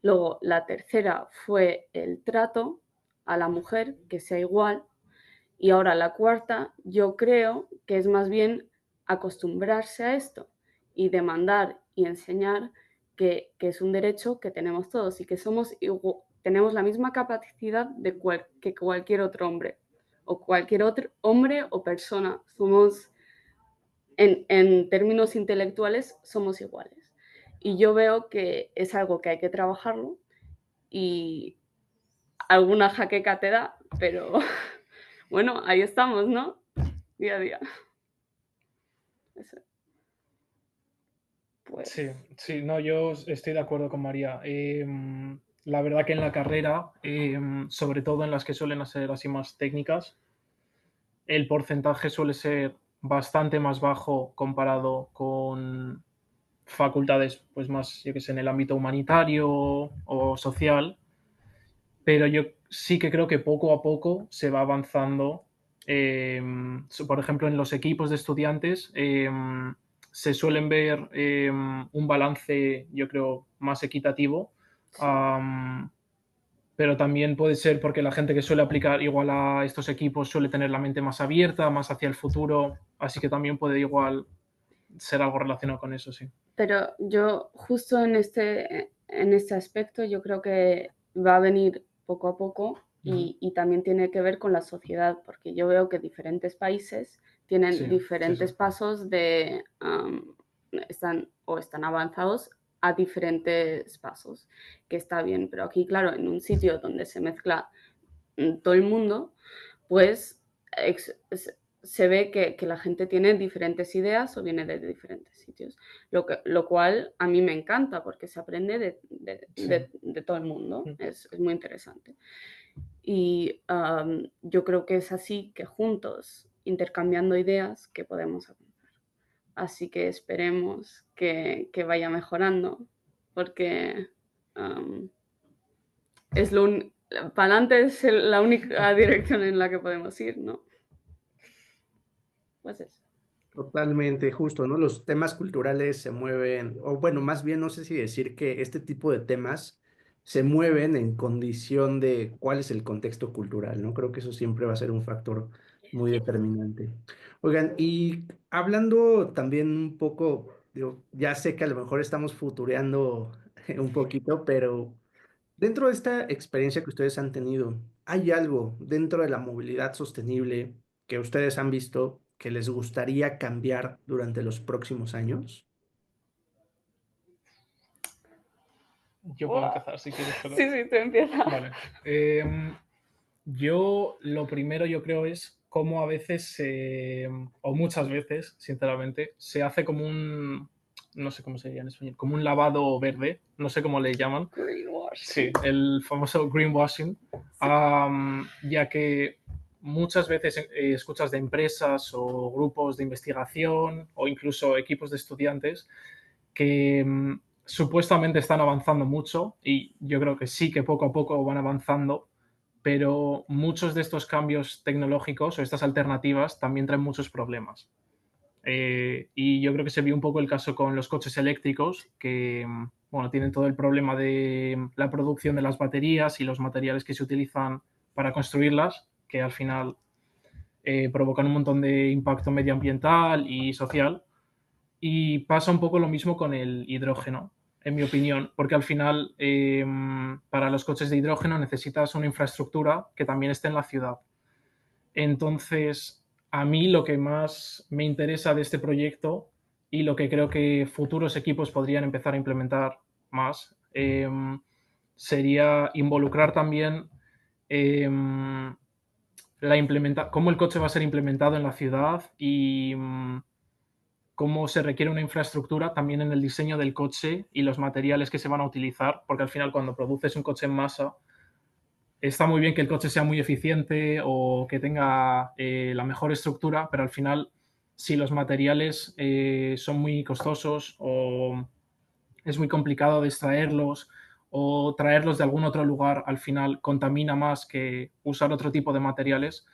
C: Luego, la tercera fue el trato a la mujer, que sea igual. Y ahora la cuarta, yo creo que es más bien acostumbrarse a esto y demandar y enseñar que es un derecho que tenemos todos y que tenemos la misma capacidad que cualquier otro hombre o cualquier otro hombre o persona. En términos intelectuales, somos iguales. Y yo veo que es algo que hay que trabajarlo y alguna jaqueca te da, pero bueno, ahí estamos, ¿no? Día a día. Eso. Pues...
D: Sí, sí, no, yo estoy de acuerdo con María. La verdad que en la carrera, sobre todo en las que suelen ser así más técnicas, el porcentaje suele ser bastante más bajo comparado con facultades, pues más, yo que sé, en el ámbito humanitario o social, pero yo sí que creo que poco a poco se va avanzando Por ejemplo, en los equipos de estudiantes se suelen ver un balance, yo creo, más equitativo.
C: Sí.
D: Pero también puede ser porque la gente que suele aplicar igual a estos equipos suele tener la mente más abierta, más hacia el futuro, así que también puede igual ser algo relacionado con eso, sí.
C: Pero yo justo en este aspecto yo creo que va a venir poco a poco y también tiene que ver con la sociedad, porque yo veo que diferentes países tienen
D: Sí,
C: diferentes
D: sí.
C: pasos de están avanzados a diferentes pasos, que está bien, pero aquí, claro, en un sitio donde se mezcla todo el mundo, pues se ve que la gente tiene diferentes ideas o viene de diferentes sitios, lo cual a mí me encanta porque se aprende de todo el mundo, es muy interesante. Y yo creo que es así que juntos, intercambiando ideas, que podemos avanzar. Así que esperemos que vaya mejorando, porque es para adelante es la única dirección en la que podemos ir, ¿no? Pues eso.
A: Totalmente, justo, ¿no? Los temas culturales se mueven, o bueno, más bien no sé si decir que este tipo de temas se mueven en condición de cuál es el contexto cultural, ¿no? Creo que eso siempre va a ser un factor muy determinante. Oigan, y hablando también un poco, digo, ya sé que a lo mejor estamos futureando un poquito, pero dentro de esta experiencia que ustedes han tenido, ¿hay algo dentro de la movilidad sostenible que ustedes han visto que les gustaría cambiar durante los próximos años?
D: Yo puedo empezar si quieres. Pero...
C: Sí, tú empieza.
D: Vale. Yo lo primero yo creo es cómo a veces, o muchas veces, sinceramente, se hace como un, no sé cómo se llama en español, como un lavado verde, no sé cómo le llaman.
C: Greenwash.
D: Sí, el famoso greenwashing, ya que muchas veces escuchas de empresas o grupos de investigación o incluso equipos de estudiantes que supuestamente están avanzando mucho y yo creo que sí que poco a poco van avanzando, pero muchos de estos cambios tecnológicos o estas alternativas también traen muchos problemas. Y yo creo que se vio un poco el caso con los coches eléctricos, que bueno, tienen todo el problema de la producción de las baterías y los materiales que se utilizan para construirlas, que al final provocan un montón de impacto medioambiental y social. Y pasa un poco lo mismo con el hidrógeno, en mi opinión, porque al final para los coches de hidrógeno necesitas una infraestructura que también esté en la ciudad. Entonces, a mí lo que más me interesa de este proyecto y lo que creo que futuros equipos podrían empezar a implementar más sería involucrar también cómo el coche va a ser implementado en la ciudad y cómo se requiere una infraestructura también en el diseño del coche y los materiales que se van a utilizar, porque al final cuando produces un coche en masa, está muy bien que el coche sea muy eficiente o que tenga la mejor estructura, pero al final, si los materiales son muy costosos o es muy complicado de extraerlos o traerlos de algún otro lugar, al final contamina más que usar otro tipo de materiales,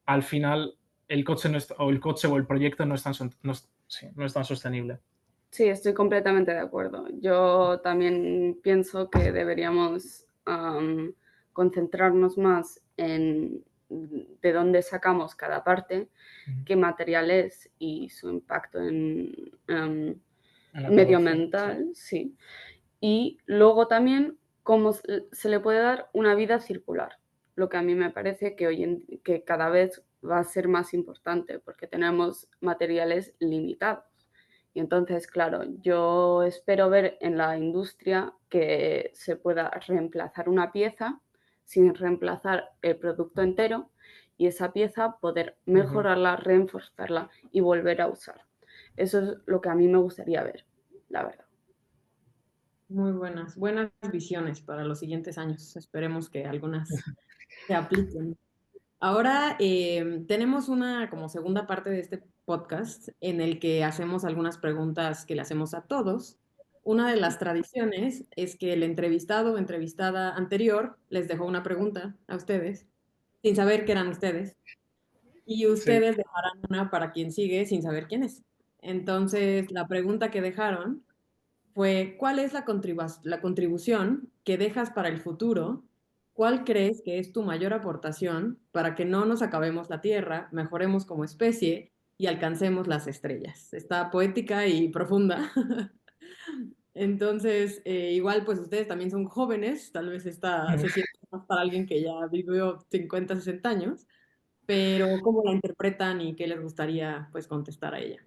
D: al final el coche, o el proyecto no es tan sostenible.
C: Sí, estoy completamente de acuerdo. Yo también pienso que deberíamos concentrarnos más en de dónde sacamos cada parte, qué material es y su impacto en medioambiental, sí. Y luego también cómo se le puede dar una vida circular, lo que a mí me parece que cada vez va a ser más importante porque tenemos materiales limitados. Y entonces, claro, yo espero ver en la industria que se pueda reemplazar una pieza sin reemplazar el producto entero y esa pieza poder mejorarla, reforzarla y volver a usar. Eso es lo que a mí me gustaría ver, la verdad.
B: Muy buenas visiones para los siguientes años. Esperemos que algunas se apliquen. Ahora tenemos una como segunda parte de este podcast en el que hacemos algunas preguntas que le hacemos a todos. Una de las tradiciones es que el entrevistado o entrevistada anterior les dejó una pregunta a ustedes, sin saber que eran ustedes. y ustedes dejarán una para quien sigue sin saber quién es. Entonces, la pregunta que dejaron fue, ¿cuál es la contribución que dejas para el futuro? ¿Cuál crees que es tu mayor aportación para que no nos acabemos la Tierra, mejoremos como especie y alcancemos las estrellas? Está poética y profunda. Entonces, igual pues ustedes también son jóvenes, tal vez esta se siente más para alguien que ya vivió 50, 60 años, pero ¿cómo la interpretan y qué les gustaría pues contestar a ella?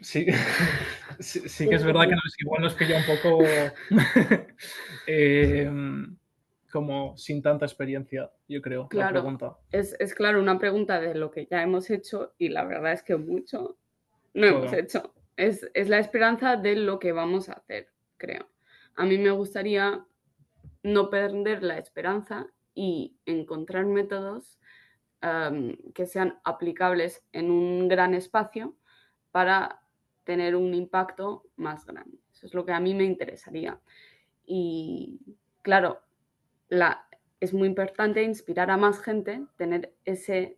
D: Sí, sí que es verdad que igual nos pilla un poco como sin tanta experiencia, yo creo, la
C: Claro,
D: pregunta.
C: es claro una pregunta de lo que ya hemos hecho y la verdad es que mucho no hemos
D: Todo.
C: hecho. Es la esperanza de lo que vamos a hacer, creo. A mí me gustaría no perder la esperanza y encontrar métodos que sean aplicables en un gran espacio para tener un impacto más grande. Eso es lo que a mí me interesaría. Y claro, es muy importante inspirar a más gente, tener ese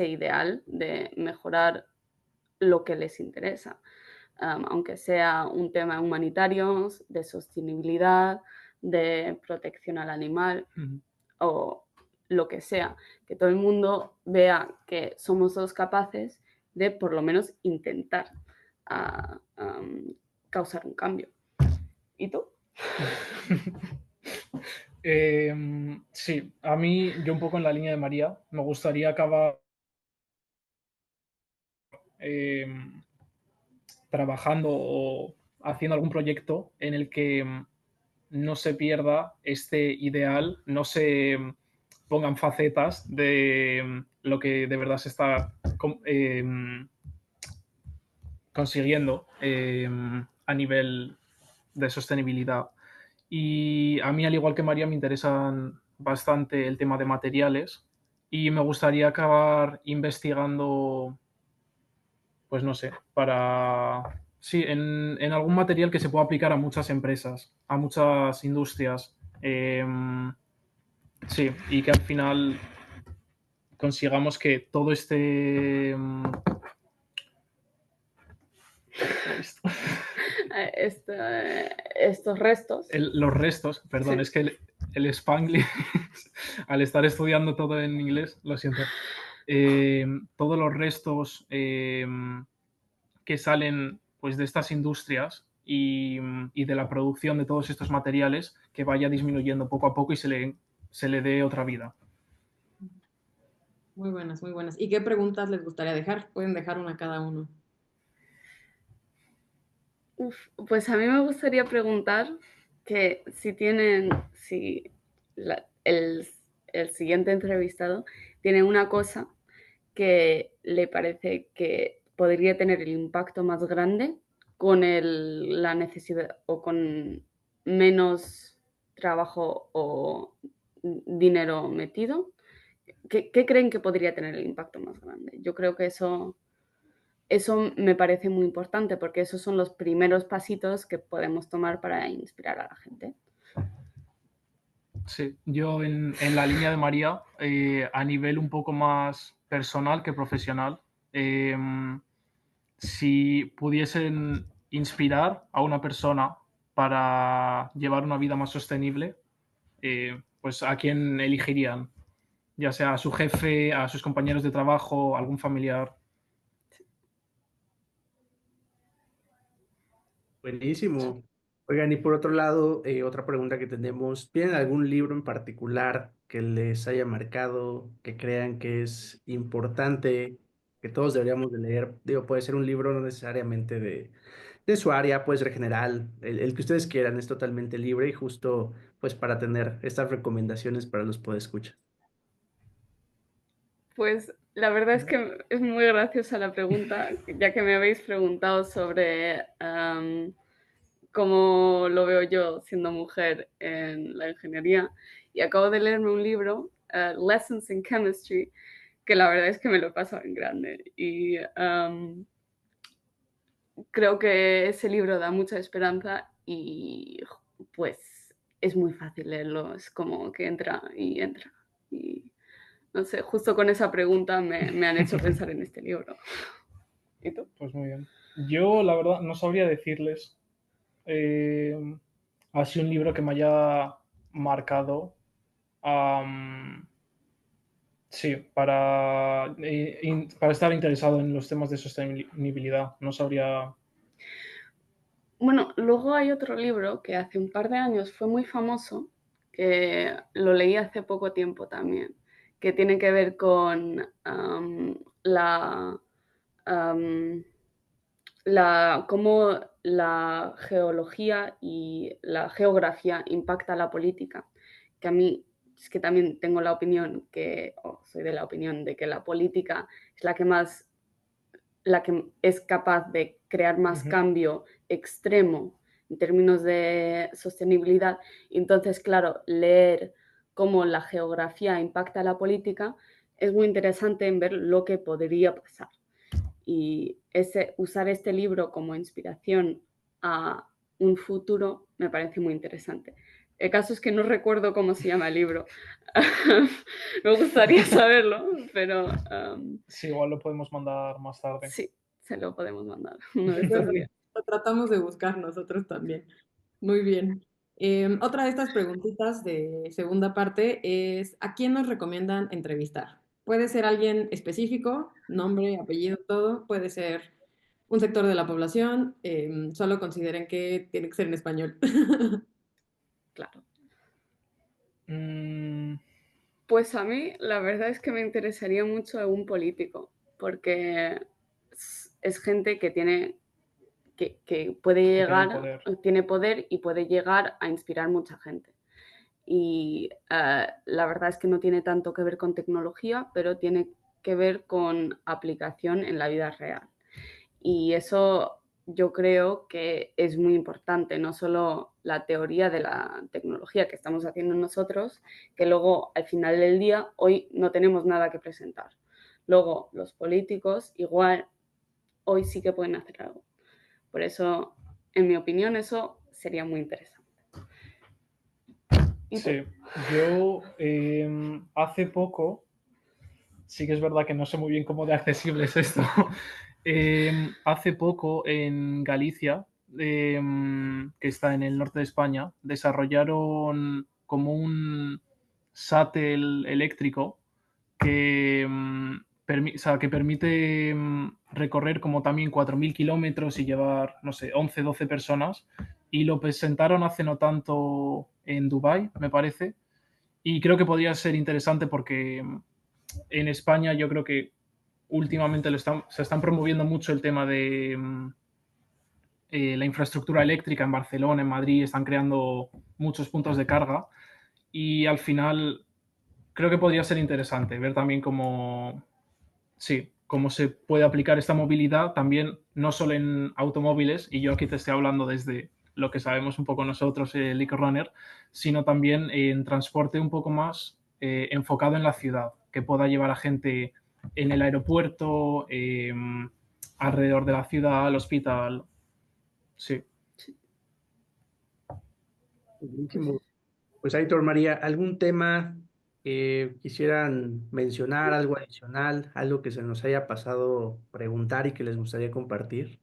C: ideal de mejorar lo que les interesa, aunque sea un tema humanitario, de sostenibilidad, de protección al animal o lo que sea, que todo el mundo vea que somos todos capaces de por lo menos intentar causar un cambio. ¿Y tú?
D: Sí, a mí, yo un poco en la línea de María, me gustaría acabar trabajando o haciendo algún proyecto en el que no se pierda este ideal, no se pongan facetas de lo que de verdad se está consiguiendo a nivel de sostenibilidad. Y a mí, al igual que María, me interesan bastante el tema de materiales y me gustaría acabar investigando, pues no sé, para... Sí, en algún material que se pueda aplicar a muchas empresas, a muchas industrias. Sí, y que al final consigamos que todo este...
C: Estos restos.
D: Los restos, perdón,
C: Sí.
D: es que el Spanglish, al estar estudiando todo en inglés, lo siento, todos los restos que salen pues, de estas industrias y de la producción de todos estos materiales, que vaya disminuyendo poco a poco y se le dé otra vida.
B: Muy buenas, muy buenas. ¿Y qué preguntas les gustaría dejar? Pueden dejar una cada uno.
C: Pues a mí me gustaría preguntar que si el siguiente entrevistado tiene una cosa que le parece que podría tener el impacto más grande con la necesidad o con menos trabajo o dinero metido. ¿Qué creen que podría tener el impacto más grande? Yo creo que eso me parece muy importante porque esos son los primeros pasitos que podemos tomar para inspirar a la gente.
D: Sí, yo en la línea de María, a nivel un poco más personal que profesional, si pudiesen inspirar a una persona para llevar una vida más sostenible, pues ¿a quién elegirían? Ya sea a su jefe, a sus compañeros de trabajo, algún familiar.
A: Buenísimo. Oigan, y por otro lado, otra pregunta que tenemos, ¿tienen algún libro en particular que les haya marcado, que crean que es importante, que todos deberíamos de leer? Digo, puede ser un libro no necesariamente de su área, puede ser general, el que ustedes quieran, es totalmente libre y justo pues para tener estas recomendaciones para los podescuchas.
C: Pues la verdad es que es muy graciosa la pregunta, ya que me habéis preguntado sobre cómo lo veo yo siendo mujer en la ingeniería. Y acabo de leerme un libro, Lessons in Chemistry, que la verdad es que me lo he pasado en grande. Y creo que ese libro da mucha esperanza y pues es muy fácil leerlo, es como que entra y entra. Y no sé, justo con esa pregunta me han hecho pensar en este libro. ¿Y tú?
D: Pues muy bien. Yo, la verdad, no sabría decirles así un libro que me haya marcado. Sí, para estar interesado en los temas de sostenibilidad. No sabría.
C: Bueno, luego hay otro libro que hace un par de años fue muy famoso, que lo leí hace poco tiempo también, que tiene que ver con cómo la geología y la geografía impacta la política, que a mí es que también tengo la opinión soy de la opinión de que la política es la que es capaz de crear más cambio extremo en términos de sostenibilidad. Entonces, claro, leer cómo la geografía impacta la política es muy interesante en ver lo que podría pasar. Y usar este libro como inspiración a un futuro me parece muy interesante. El caso es que no recuerdo cómo se llama el libro. Me gustaría saberlo, pero
D: Sí, igual lo podemos mandar más tarde.
C: sí, se lo podemos mandar uno de estos días.
B: Lo tratamos de buscar nosotros también. Muy bien. Otra de estas preguntitas de segunda parte es, ¿a quién nos recomiendan entrevistar? Puede ser alguien específico, nombre, apellido, todo. Puede ser un sector de la población. Solo consideren que tiene que ser en español.
C: Claro.
D: Mm,
C: Pues a mí la verdad es que me interesaría mucho un político, porque es gente que puede llegar, tiene poder y puede llegar a inspirar mucha gente. Y la verdad es que no tiene tanto que ver con tecnología, pero tiene que ver con aplicación en la vida real. Y eso yo creo que es muy importante, no solo la teoría de la tecnología que estamos haciendo nosotros, que luego al final del día hoy no tenemos nada que presentar. Luego los políticos igual hoy sí que pueden hacer algo. Por eso, en mi opinión, eso sería muy interesante.
D: sí, yo hace poco, sí que es verdad que no sé muy bien cómo de accesible es esto. Hace poco en Galicia, que está en el norte de España, desarrollaron como un sátel eléctrico que, que permite recorrer como también 4.000 kilómetros y llevar, no sé, 11, 12 personas. Y lo presentaron hace no tanto en Dubái, me parece. Y creo que podría ser interesante porque en España yo creo que últimamente se están promoviendo mucho el tema de la infraestructura eléctrica en Barcelona, en Madrid, están creando muchos puntos de carga y al final creo que podría ser interesante ver también cómo se puede aplicar esta movilidad también no solo en automóviles, y yo aquí te estoy hablando desde lo que sabemos un poco nosotros, el EcoRunner, sino también en transporte un poco más enfocado en la ciudad, que pueda llevar a gente en el aeropuerto, alrededor de la ciudad, al hospital. Sí.
A: Buenísimo. Pues Aitor, María, ¿algún tema que quisieran mencionar, algo adicional, algo que se nos haya pasado preguntar y que les gustaría compartir?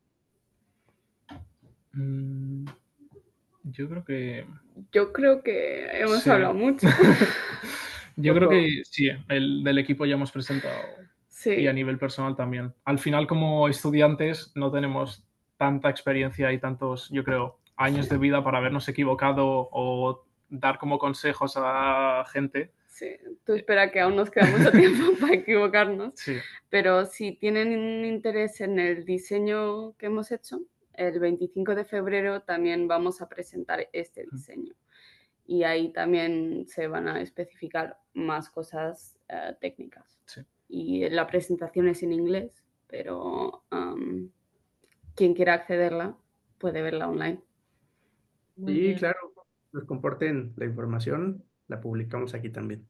D: Yo creo que
C: Hemos
D: sí.
C: hablado mucho.
D: Yo creo que sí, el del equipo ya hemos presentado.
C: Sí.
D: Y a nivel personal también. Al final, como estudiantes, no tenemos tanta experiencia y tantos, yo creo, años de vida para habernos equivocado o dar como consejos a gente.
C: Sí, tú espera que aún nos queda mucho tiempo para equivocarnos.
D: Sí.
C: Pero si tienen un interés en el diseño que hemos hecho, el 25 de febrero también vamos a presentar este diseño. Y ahí también se van a especificar más cosas técnicas.
D: Sí.
C: Y la presentación es en inglés, pero quien quiera accederla puede verla online.
A: Sí, claro, nos comparten la información, la publicamos aquí también.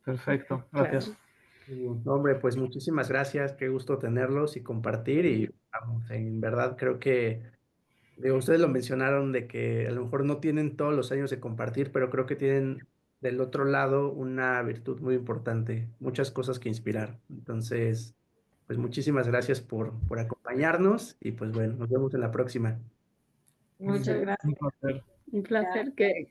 D: Perfecto, gracias.
C: Claro.
A: Hombre, pues muchísimas gracias, qué gusto tenerlos y compartir y vamos, en verdad creo que, ustedes lo mencionaron de que a lo mejor no tienen todos los años de compartir, pero creo que tienen del otro lado una virtud muy importante, muchas cosas que inspirar. Entonces, pues muchísimas gracias por acompañarnos y pues bueno, nos vemos en la próxima.
B: Muchas gracias.
D: Un placer.
C: Un placer que